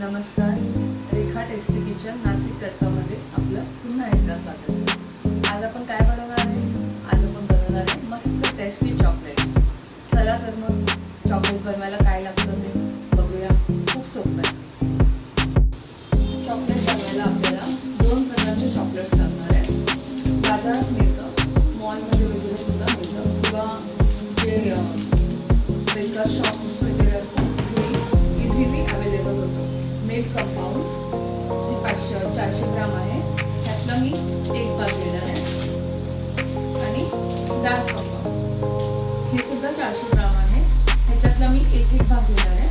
नमस्कार. रेखा tasty kitchen Nashik तडकामध्ये आपलं पुन्हा एकदा स्वागत. आज आपण काय बनवणार आहे? आज आपण बनवणार आहे मस्त टेस्टी चॉकलेट्स. चला तर मग चॉकलेट बनवायला काय लागतं ते बघूया. खूप सोपं आहे. चॉकलेट बनवायला आपल्याला 2 प्रकारचे चॉकलेट्स लागणार आहे. बाजारात मिळतं, मॉलमध्ये वगैरे सुद्धा मिळतं, किंवा जे बेकर शॉप्स वगैरे असतात ते इझिली अवेलेबल होतं. मिल्क कंपाऊंड हे 400 ग्राम आहे. ह्यातला मी 1 भाग घेणार आहे. आणि डार्क कंपाऊंड हे सुद्धा 400 ग्राम आहे. ह्याच्यातला मी 1 भाग घेणार आहे.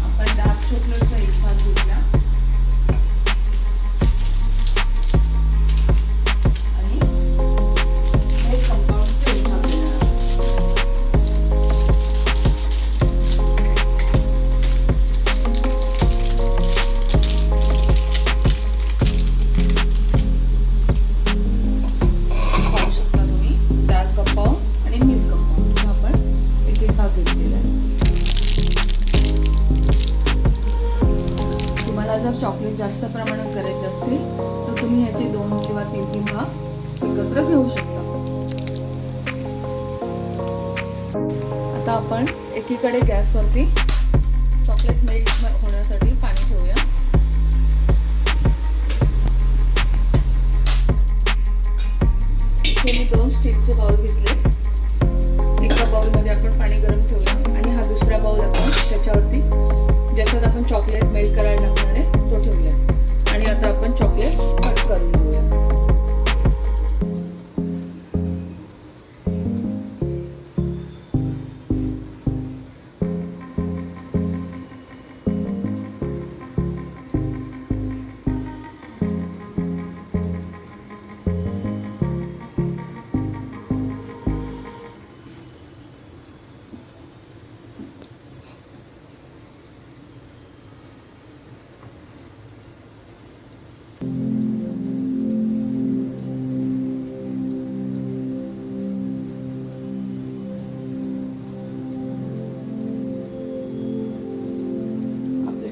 आपण डार्क चॉकलेटचा 1 भाग घेतला आणि मिल्क कंपाऊंडचा 1 भाग घेणार आहे. जर चॉकलेट जास्त प्रमाणात करायचे असतील तर तुम्ही ह्याचे 2 किंवा 3 भाग एकत्र घेऊ शकता. आता आपण एकीकडे गॅसवरती चॉकलेट मेल्ट होण्यासाठी पाणी ठेवूया. इथे मी 2 स्टीलचे बाउल घेतले. एका बाउलमध्ये आपण पाणी गरम ठेवूया आणि हा दुसरा बाउल आपण त्याच्यावरती ज्याच्यात आपण चॉकलेट मेल्ट करायला लागणार आहे तो ठेवूया. आणि आता आपण चॉकलेट्स कट करून घेऊया.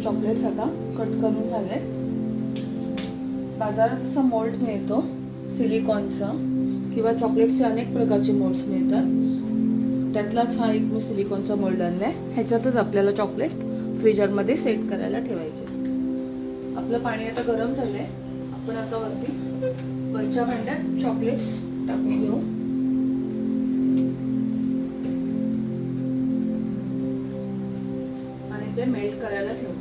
चॉकलेट्स आता कट करून झाले. बाजारात असा मोल्ड मिळतो सिलिकॉनचा, किंवा चॉकलेटचे अनेक प्रकारचे मोल्ड्स मिळतात. त्यातलाच हा एक मी सिलिकॉनचा मोल्ड आणलाय. ह्याच्यातच आपल्याला चॉकलेट फ्रीजरमध्ये सेट करायला ठेवायचे. आपलं पाणी आता गरम झालंय. आपण आता वरच्या भांड्यात चॉकलेट्स टाकून घेऊ आणि ते मेल्ट करायला ठेवू.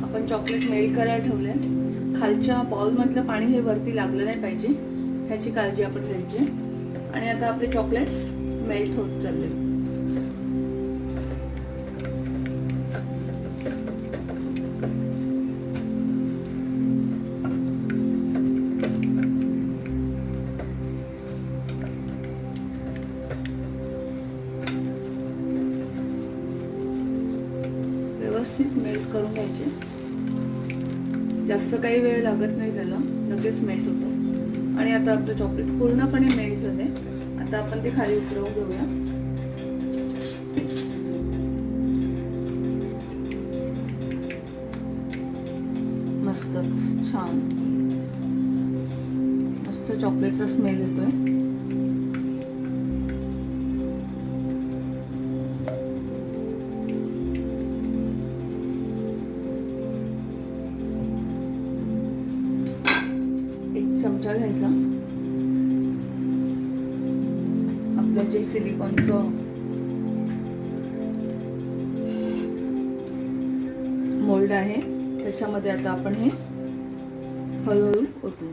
आपण चॉकलेट मेल्ट करायला ठेवले. खालच्या बाउलमधलं पाणी हे वरती लागलं नाही पाहिजे, ह्याची काळजी आपण घ्यायची. आणि आता आपले चॉकलेट्स मेल्ट होत चालले. व्यवस्थित मेल्ट करून घ्यायचे. जास्त काही वेळ लागत नाही, त्याला लगेच मेल्ट होतं. आणि आता आपलं चॉकलेट पूर्णपणे मेल्ट झाले. आता आपण ते खाली उतरवून घेऊया. मस्तच छान मस्त चॉकलेटचा स्मेल येतोय. चमचा घ्यायचा. आपलं जे सिलिकॉनचं मोल्ड आहे त्याच्यामध्ये आता आपण हे हळूहळू ओतू.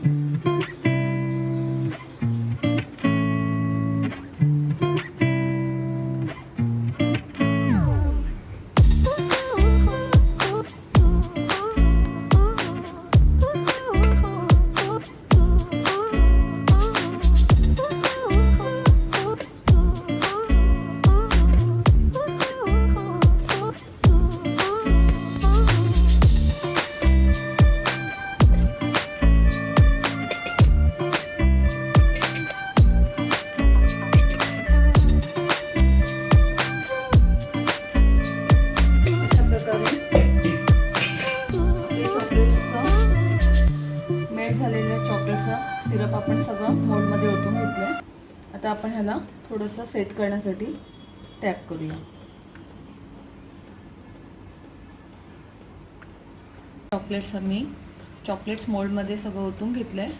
मेल्ट झालेलं चॉकलेटचं सिरप आपण सगळं मोल्डमध्ये ओतून घेतलं आहे. आता आपण ह्याला थोडंसं सेट करण्यासाठी टॅप करूया. चॉकलेट्स मोल्डमध्ये सगळं ओतून घेतलं आहे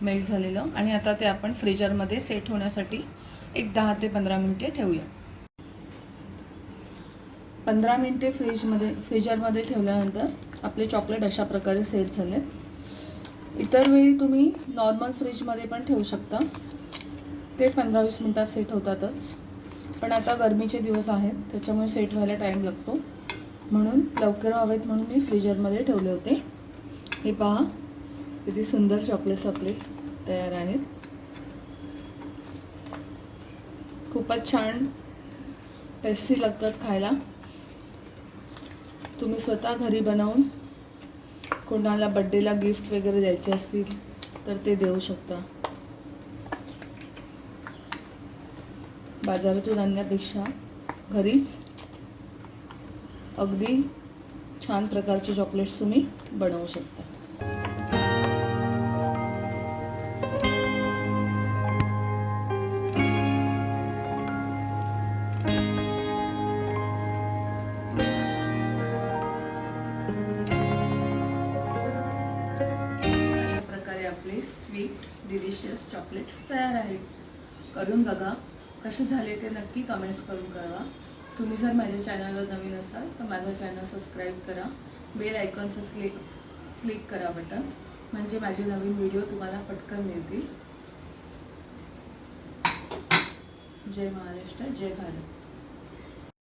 मेल्ट झालेलं, आणि आता ते आपण फ्रीजरमध्ये सेट होण्यासाठी एक 10 ते 15 मिनिटे ठेवूया. 15 मिनिटे फ्रीजरमध्ये ठेवल्यानंतर आपले चॉकलेट अशा प्रकारे सेट झाले. इतर वेळी तुम्ही नॉर्मल फ्रीजमध्ये पण ठेवू शकता, ते 15-20 मिनिटात सेट होतातच. पण आता गरमीचे दिवस आहेत त्याच्यामुळे सेट व्हायला टाईम लागतो, म्हणून लवकर हवेत म्हणून मी फ्रीजरमध्ये ठेवले होते. हे पहा किती सुंदर चॉकलेट्स आपले तयार आहेत. खूपच छान टेस्टी लागतात खायला. तुम्ही स्वतः घरी बनवून कोणाला बड्डेला गिफ्ट वगैरे द्यायचे असतील तर ते देऊ शकता. बाजारातून आणण्यापेक्षा घरीच अगदी छान प्रकारचे चॉकलेट्स तुम्ही बनवू शकता. अशा प्रकारे आपले स्वीट डिलिशियस चॉकलेट्स तयार आहेत. करून बघा, कसे झाले ते नक्की कमेंट्स करून कळवा. तुम्ही जर माझ्या चॅनलवर नवीन असाल तर माझा चॅनल सबस्क्राईब करा. बेल आयकॉनचं क्लिक करा बटन, म्हणजे माझे नवीन व्हिडिओ तुम्हाला पटकन मिळतील. जय महाराष्ट्र, जय भारत.